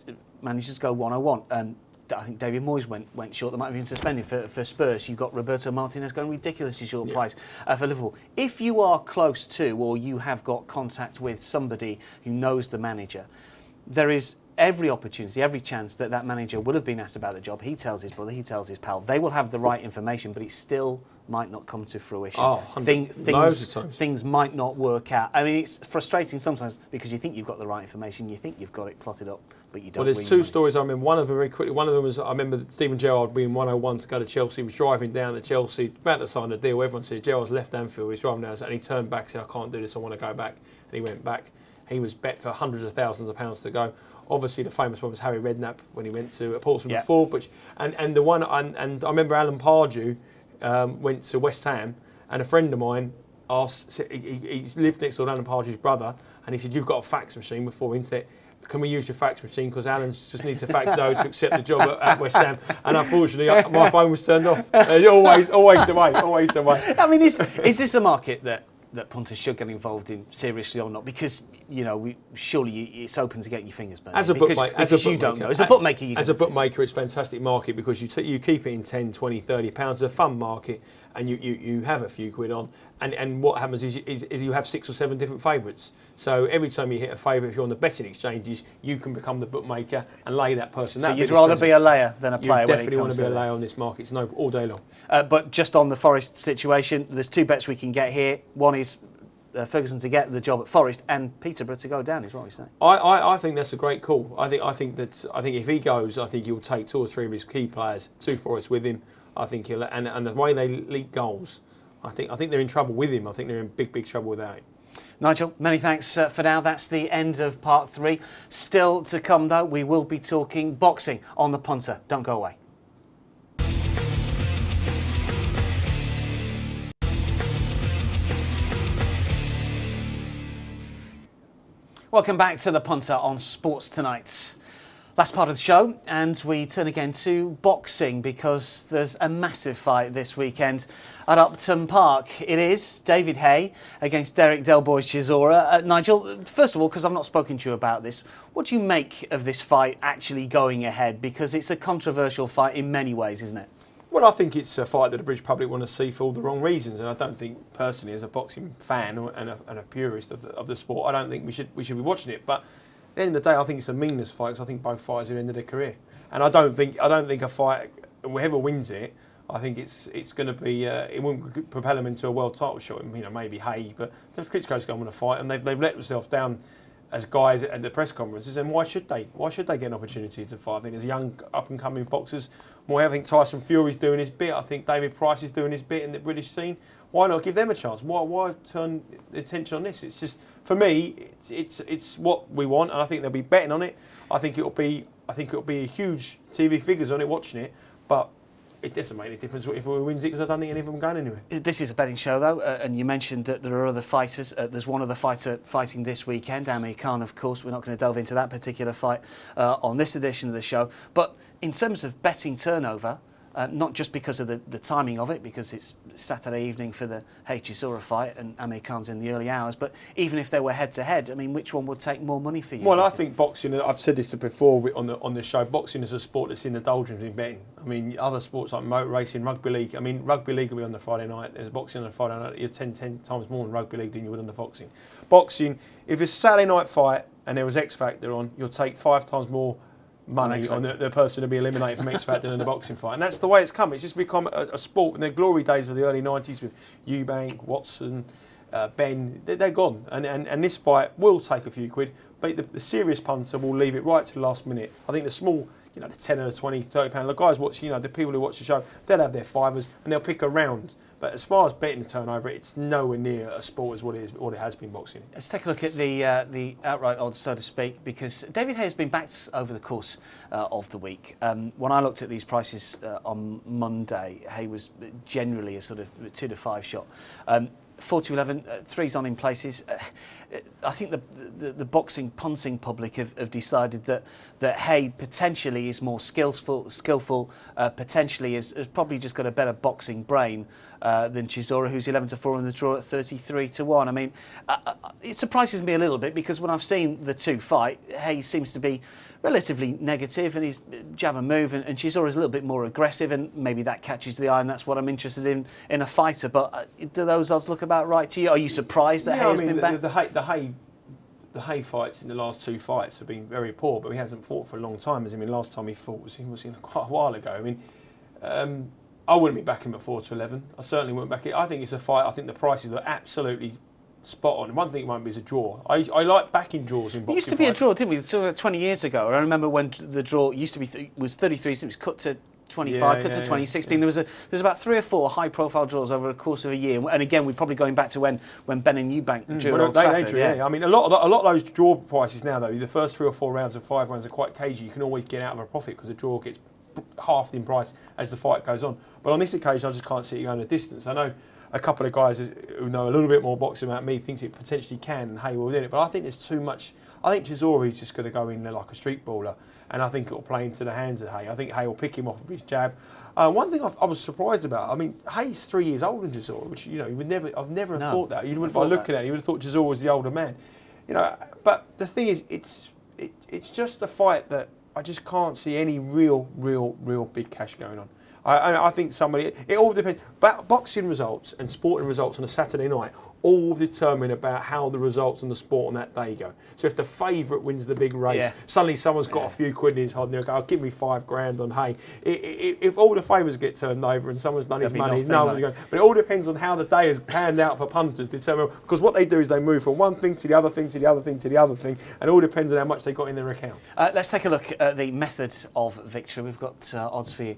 S1: managers go 101. I think David Moyes went short. They might have been suspended for Spurs. You've got Roberto Martinez going ridiculously short price for Liverpool. If you are close to, or you have got contact with somebody who knows the manager, there is every opportunity, every chance that manager will have been asked about the job. He tells his brother, he tells his pal. They will have the right information, but it still might not come to fruition. Things might not work out. I mean, it's frustrating sometimes because you think you've got the right information, you think you've got it plotted up, but you don't.
S2: Well, there's 2 stories I remember. One of them very quickly. One of them was I remember that Stephen Gerrard being 101 to go to Chelsea. He was driving down to Chelsea, about to sign a deal. Everyone said Gerrard's left Anfield. He's driving down, and he turned back, said, "I can't do this. I want to go back." And he went back. He was bet for hundreds of thousands of pounds to go. Obviously, the famous one was Harry Redknapp when he went to Portsmouth
S1: Yeah.
S2: before. And the one, and I remember Alan Alger went to West Ham, and a friend of mine asked, he lived next door to Alan Alger's brother, and he said, "You've got a fax machine before internet. Can we use your fax machine? Because Alan just needs a fax now to accept the job at West Ham." And unfortunately, my phone was turned off. Always the way, always the way.
S1: I mean, is this a market that punters should get involved in seriously or not? Because, you know, surely it's open to getting your fingers burned.
S2: As a bookmaker,
S1: you don't know. As a bookmaker, you
S2: as a bookmaker, it's a fantastic market because you keep it in 10, 20, 30 pounds. It's a fun market, and you have a few quid on. And what happens is you have 6 or 7 different favourites. So every time you hit a favourite, if you're on the betting exchanges, you can become the bookmaker and lay that person.
S1: So you'd rather be a layer than a player.
S2: You definitely want to be a layer on this market. It's all day long.
S1: But just on the Forest situation, there's 2 bets we can get here. One is Ferguson to get the job at Forest and Peterborough to go down, is what we say.
S2: I think that's a great call. I think if he goes, I think he'll take 2 or 3 of his key players to Forest with him. I think he'll, and the way they leak goals, I think they're in trouble with him. I think they're in big trouble without him.
S1: Nigel, many thanks for now. That's the end of part 3. Still to come, though, we will be talking boxing on the Punter. Don't go away. Welcome back to the Punter on Sports Tonight. Last part of the show, and we turn again to boxing because there's a massive fight this weekend at Upton Park. It is David Haye against Derek Del Boy Chisora. Nigel, first of all, because I've not spoken to you about this, what do you make of this fight actually going ahead? Because it's a controversial fight in many ways, isn't it?
S2: Well, I think it's a fight that the British public want to see for all the wrong reasons, and I don't think, personally, as a boxing fan and a purist of the sport, I don't think we should be watching it. But at the end of the day, I think it's a meaningless fight because I think both fighters are at the end of their career, and I don't think a fight, whoever wins it, I think it's going to be it won't propel them into a world title shot. You know, maybe Haye, but the Klitschko's going to want to fight, and they've let themselves down as guys at the press conferences, and why should they? Why should they get an opportunity to fight? I think as young up-and-coming boxers, I think Tyson Fury's doing his bit. I think David Price is doing his bit in the British scene. Why not give them a chance? Why turn the attention on this? It's just, for me, it's what we want, and I think they'll be betting on it. I think it'll be a huge TV figures on it watching it, but it doesn't make any difference if we wins it because I don't think any of them are going anywhere.
S1: This is a betting show, though, and you mentioned that there are other fighters. There's one other fighter fighting this weekend, Amir Khan, of course. We're not going to delve into that particular fight on this edition of the show. But in terms of betting turnover, not just because of the timing of it, because it's Saturday evening for the Haye Chisora fight and Amir Khan's in the early hours, but even if they were head-to-head, I mean, which one would take more money for you?
S2: Well, I think boxing, I've said this before on the show, boxing is a sport that's in the doldrums in betting. I mean, other sports like motor racing, rugby league, I mean, rugby league will be on the Friday night, there's boxing on the Friday night, you're 10 times more in rugby league than you would on the boxing. Boxing, if it's a Saturday night fight and there was X Factor on, you'll take 5 times more money on the person to be eliminated from X Factor than the boxing fight, and that's the way it's come. It's just become a sport. In the glory days of the early 90s with Eubank, Watson, Ben, they're gone, and this fight will take a few quid, but the serious punter will leave it right to the last minute. I think the small, the 10 or the 20, 30 pound, the guys watch, the people who watch the show, they'll have their fivers and they'll pick a round. But as far as betting the turnover, it's nowhere near a sport as what it has been boxing.
S1: Let's take a look at the outright odds, so to speak, because David Haye has been backed over the course of the week. When I looked at these prices on Monday, Haye was generally a sort of 2 to 5 shot. 4 to 11, 3's on in places. I think the boxing punting public have decided that Haye potentially is more skillful, potentially has probably just got a better boxing brain than Chisora, who's 11 to 4 in the draw at 33 to 1. I mean, it surprises me a little bit because when I've seen the two fight, Haye seems to be relatively negative and his jab and move, and Chisora is a little bit more aggressive, and maybe that catches the eye, and that's what I'm interested in a fighter. But do those odds look about right to you? Are you surprised that Haye has been back?
S2: The Haye fights in the last 2 fights have been very poor, but he hasn't fought for a long time. I mean, last time he fought was quite a while ago. I mean, I wouldn't be backing him at 4 to 11. I certainly wouldn't back it. I think it's a fight. I think the prices are absolutely spot on. One thing it won't be is a draw. I like backing draws in boxing.
S1: It used to be a draw, didn't we? 20 years ago. I remember when the draw used to be was 33, so it was cut to 25 cut to 2016. There's about 3 or 4 high-profile draws over the course of a year, and again we're probably going back to when Ben and Eubank drew Old Trafford.
S2: I mean, a lot of those draw prices now, though, the first 3 or 4 rounds and 5 rounds are quite cagey. You can always get out of a profit because the draw gets halved in price as the fight goes on. But on this occasion, I just can't see it going a distance. I know a couple of guys who know a little bit more boxing about me thinks it potentially can, and Hay will win it. But I think there's too much. I think Chisori's just going to go in there like a street baller, and I think it'll play into the hands of Hay. I think Hay will pick him off of his jab. One thing I was surprised about, I mean, Hay's 3 years older than Chisora, which I've never thought that. You would, by looking at it, you would have thought Chisora was the older man. But the thing is, it's just a fight that I just can't see any real big cash going on. I think it all depends. Boxing results and sporting results on a Saturday night all determine about how the results and the sport on that day go. So if the favourite wins the big race, suddenly someone's got a few quid in his hand and they'll go, oh, give me $5,000 on Hay. If all the favours get turned over and someone's done his money, no one's going. But it all depends on how the day has panned out for punters. Because what they do is they move from one thing to the other thing to the other thing to the other thing, and it all depends on how much they got in their account.
S1: Let's take a look at the method of victory. We've got odds for you.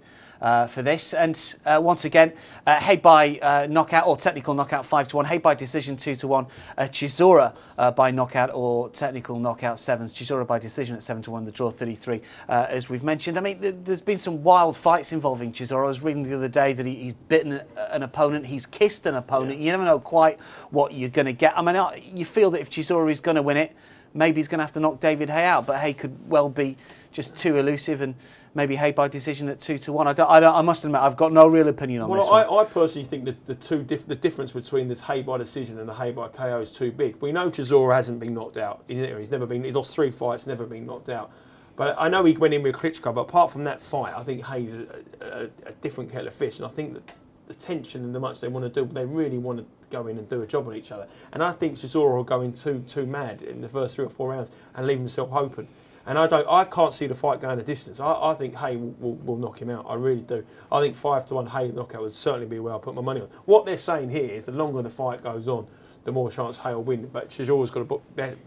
S1: For this, and once again, Hay by knockout or technical knockout 5-1, Hay by decision 2-1, Chisora by knockout or technical knockout 7s, Chisora by decision at 7-1, the draw 33. As we've mentioned, I mean, there's been some wild fights involving Chisora. I was reading the other day that he's bitten an opponent, he's kissed an opponent. You never know quite what you're going to get. I mean, you feel that if Chisora is going to win it, maybe he's going to have to knock David Hay out, but Hay could well be just too elusive, and maybe Hay by decision at 2-1. I must admit, I've got no real opinion on this one.
S2: I personally think that the difference between the Hay by decision and the Hay by KO is too big. We know Chisora hasn't been knocked out. He lost 3 fights, never been knocked out. But I know he went in with Klitschko, but apart from that fight, I think Hay's a different kettle of fish, and I think that the tension and the much they want to do, they really want to go in and do a job on each other. And I think Chisora will go in too mad in the first 3 or 4 rounds and leave himself open. And I can't see the fight going a distance. I think Hay will knock him out. I really do. I think 5-1 Hay knockout would certainly be where I put my money on. What they're saying here is the longer the fight goes on, the more chance Hay will win. But Chisora's got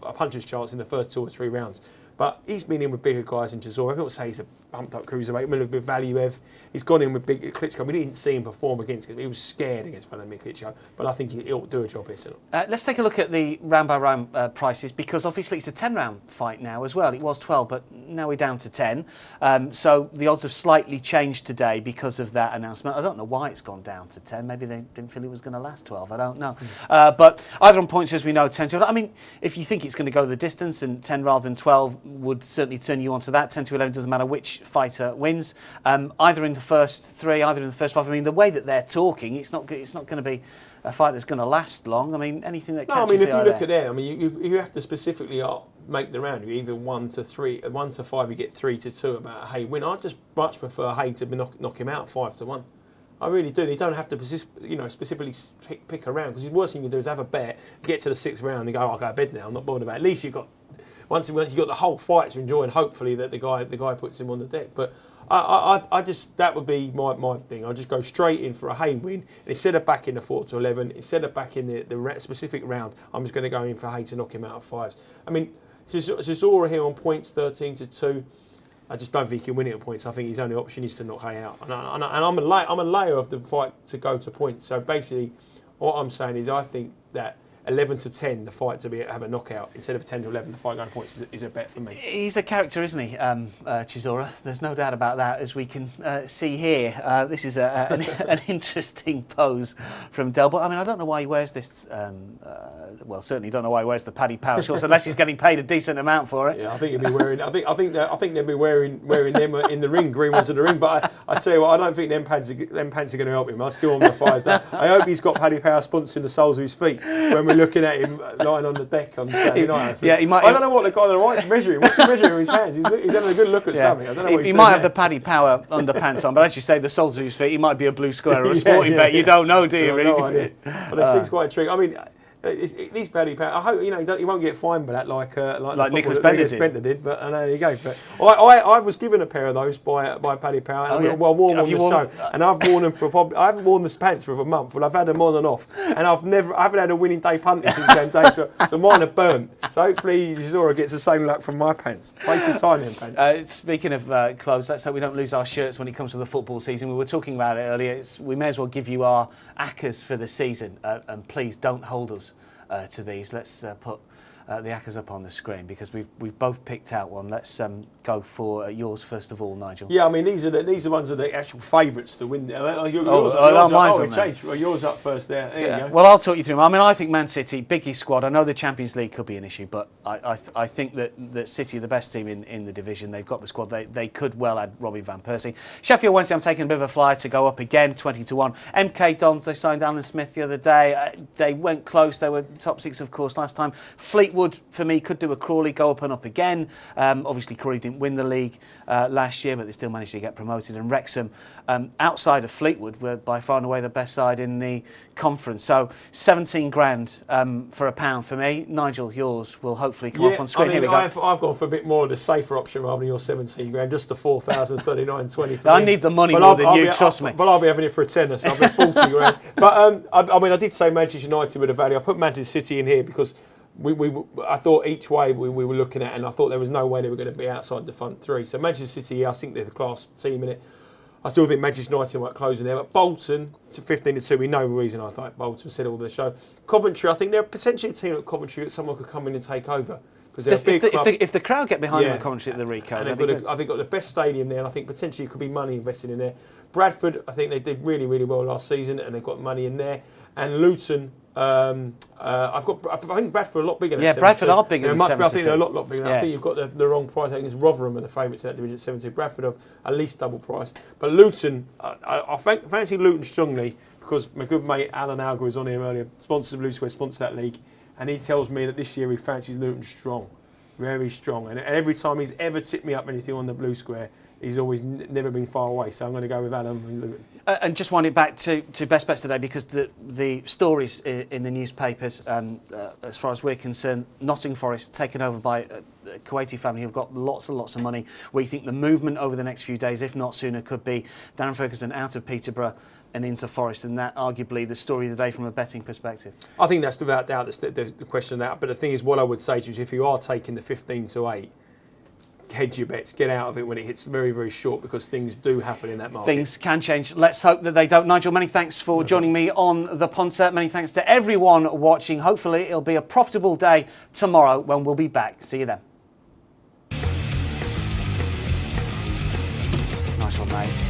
S2: a puncher's chance in the first 2 or 3 rounds. But he's been in with bigger guys than Chisora. I don't say he's a bumped up cruiserweight. With Valiev, he's gone in with big Klitschko. We didn't see him perform against him. He was scared against Vladimir Klitschko. But I think he'll do a job here tonight.
S1: Let's take a look at the round-by-round prices, because obviously it's a 10-round fight now as well. It was 12, but now we're down to 10. So the odds have slightly changed today because of that announcement. I don't know why it's gone down to 10. Maybe they didn't feel it was going to last 12. I don't know. But either on points, as we know, 10 to 11. I mean, if you think it's going to go the distance, and 10 rather than 12 would certainly turn you onto that. 10 to 11 doesn't matter which fighter wins. Either in the first 3, either in the first 5. I mean, the way that they're talking, it's not going to be a fight that's going to last long. I mean, anything that catches the eye.
S2: If you look at it, I mean, you have to specifically make the round. You either 1 to 3, 1 to 5, you get 3 to 2 about a Hay win. I just much prefer Hay to knock him out 5-1. I really do. They don't have to specifically pick a round, because the worst thing you can do is have a bet, get to the 6th round, and go, I'll go to bed now. I'm not bothered about it. At least you've got once you've got the whole fight to enjoy, and hopefully that the guy puts him on the deck. But I just, that would be my thing. I'll just go straight in for a Hay win, and instead of backing the 4 to 11, instead of backing the specific round, I'm just going to go in for Hay to knock him out of 5s. I mean, Chisora here on points 13 to 2. I just don't think he can win it at points. I think his only option is to knock Hay out, and I'm a layer of the fight to go to points. So basically, what I'm saying is I think that 11 to 10, the fight to have a knockout, instead of 10 to 11, the fight going points is a bet for me.
S1: He's a character, isn't he, Chisora? There's no doubt about that, as we can see here. This is an interesting pose from Del. But I mean, I don't know why he wears this. Well, certainly don't know why he wears the Paddy Power shorts, unless he's getting paid a decent amount for it.
S2: Yeah, I think he'll be wearing. I think they'll be wearing them in the ring, green ones in the ring. But I tell you what, I don't think them pants are going to help him. I'm still on the 5s. I hope he's got Paddy Power sponsoring the soles of his feet when we're looking at him lying on the deck on Saturday night.
S1: Yeah, he might.
S2: I don't know what the guy on the right's measuring. What's he measuring with his hands? He's having a good look at something. I don't know what
S1: he might have the Paddy Power underpants on, but as you say, the soles of his feet, he might be a blue square or a sporting bet. You don't know, do you?
S2: No idea. But it seems quite intriguing. I mean, these Paddy Power. I hope he won't get fined by that like
S1: Nicholas Bender
S2: did. But there you go. But I was given a pair of those by Paddy Power. And I wore them on the show, and I've worn them for probably. I haven't worn the pants for a month, but I've had them on and off, and I haven't had a winning day punting since the same day. So mine are burnt. So hopefully Zora gets the same luck from my pants. Wasted time in pants.
S1: Speaking of clothes, let's hope we don't lose our shirts when it comes to the football season. We were talking about it earlier. We may as well give you our ACCUs for the season, and please don't hold us to these. Let's put the ACCUs up on the screen because we've both picked out one. Let's go for yours first of all, Nigel.
S2: Yeah, I mean these are ones of the actual favourites to win.
S1: Yours
S2: up first there. There you go.
S1: Well, I'll talk you through them. I mean, I think Man City, biggie squad. I know the Champions League could be an issue, but I think that City are the best team in the division. They've got the squad. They could well add Robbie van Persie. Sheffield Wednesday, I'm taking a bit of a flyer to go up again, 20-1. MK Dons, they signed Alan Smith the other day. They went close. They were top 6, of course, last time. Fleetwood, for me, could do a Crawley, go up and up again. Obviously, Crawley didn't win the league last year, but they still managed to get promoted. And Wrexham, outside of Fleetwood, were by far and away the best side in the conference. So 17 grand for £1 for me. Nigel, yours will hopefully come up on screen. Here we go.
S2: I've gone for a bit more of the safer option rather than your 17 grand, just the 4,039.20.
S1: I need the money more than you, trust me.
S2: But I'll be having it for a tenner, so I'll be 40 grand. But I did say Manchester United with a value. I put Manchester City in here because I thought each way we were looking at, and I thought there was no way they were going to be outside the front three. So Manchester City, I think they're the class team in it. I still think Manchester United might close in there, but Bolton, to 15-2, we know the reason I thought Bolton said all the show. Coventry, I think they're potentially a team at Coventry that someone could come in and take over.
S1: If the crowd get behind them at Coventry at the Rico,
S2: and they've got the best stadium there, and I think potentially it could be money invested in there. Bradford, I think they did really, really well last season, and they've got money in there. And Luton, I think Bradford are a lot bigger than 72.
S1: Yeah, Bradford are bigger than 72.
S2: I think they're a lot bigger. Yeah. I think you've got the wrong price. I think it's Rotherham are the favourites in that division at 72. Bradford are at least double price. But Luton, I fancy Luton strongly because my good mate Alan Alger was on here earlier, sponsors of Blue Square, sponsors that league, and he tells me that this year he fancies Luton strong, very strong. And every time he's ever tipped me up anything on the Blue Square, he's always never been far away. So I'm going to go with Alan and Luton.
S1: And just wind it back to best bets today because the stories in the newspapers, as far as we're concerned, Nottingham Forest taken over by a Kuwaiti family who've got lots and lots of money. We think the movement over the next few days, if not sooner, could be Darren Ferguson out of Peterborough and into Forest, and that arguably the story of the day from a betting perspective. I think that's without doubt the question of that. But the thing is, what I would say to you is if you are taking the 15-8, hedge your bets, get out of it when it hits very, very short because things do happen in that market. Things can change. Let's hope that they don't. Nigel, many thanks for joining me on the Punter. Many thanks to everyone watching. Hopefully it'll be a profitable day tomorrow when we'll be back. See you then. Nice one, mate.